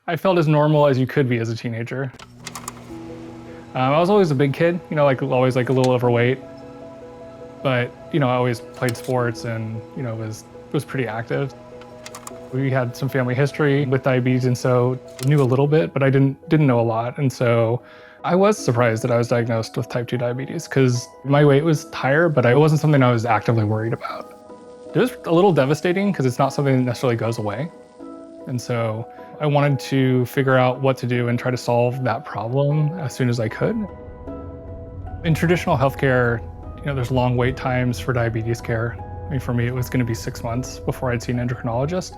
I felt as normal as you could be as a teenager. I was always a big kid, like always like a little overweight, but I always played sports and was pretty active. We had some family history with diabetes, and so knew a little bit, but I didn't know a lot. And so I was surprised that I was diagnosed with type 2 diabetes because my weight was higher, but it wasn't something I was actively worried about. It was a little devastating because it's not something that necessarily goes away. And so I wanted to figure out what to do and try to solve that problem as soon as I could. In traditional healthcare, there's long wait times for diabetes care. I mean, for me, it was going to be 6 months before I'd see an endocrinologist.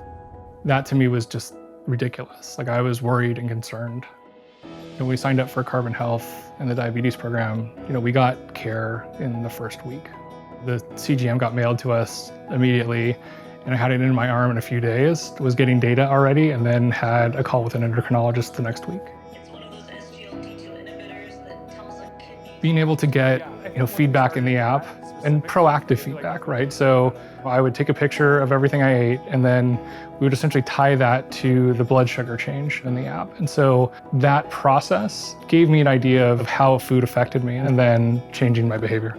That to me was just ridiculous. Like, I was worried and concerned. When we signed up for Carbon Health and the diabetes program, we got care in the first week. The CGM got mailed to us immediately, and I had it in my arm in a few days, was getting data already, and then had a call with an endocrinologist the next week. It's one of those SGLT2 inhibitors that tells a kidney... Being able to get feedback in the app, and proactive feedback, right? So I would take a picture of everything I ate, and then we would essentially tie that to the blood sugar change in the app. And so that process gave me an idea of how food affected me, and then changing my behavior.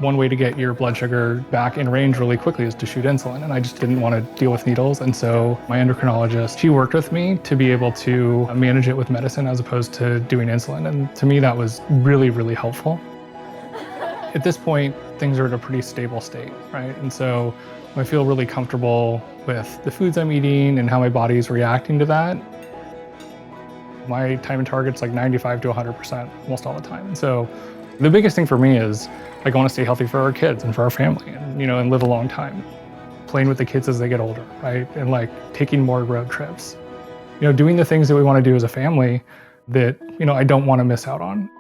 One way to get your blood sugar back in range really quickly is to shoot insulin, and I just didn't want to deal with needles. And so my endocrinologist, she worked with me to be able to manage it with medicine as opposed to doing insulin. And to me, that was really, really helpful. At this point, things are at a pretty stable state, right? And so I feel really comfortable with the foods I'm eating and how my body is reacting to that. My time and target's like 95 to 100% almost all the time. And so the biggest thing for me is I want to stay healthy for our kids and for our family, and and live a long time. Playing with the kids as they get older, right? And like taking more road trips. Doing the things that we want to do as a family that, I don't want to miss out on.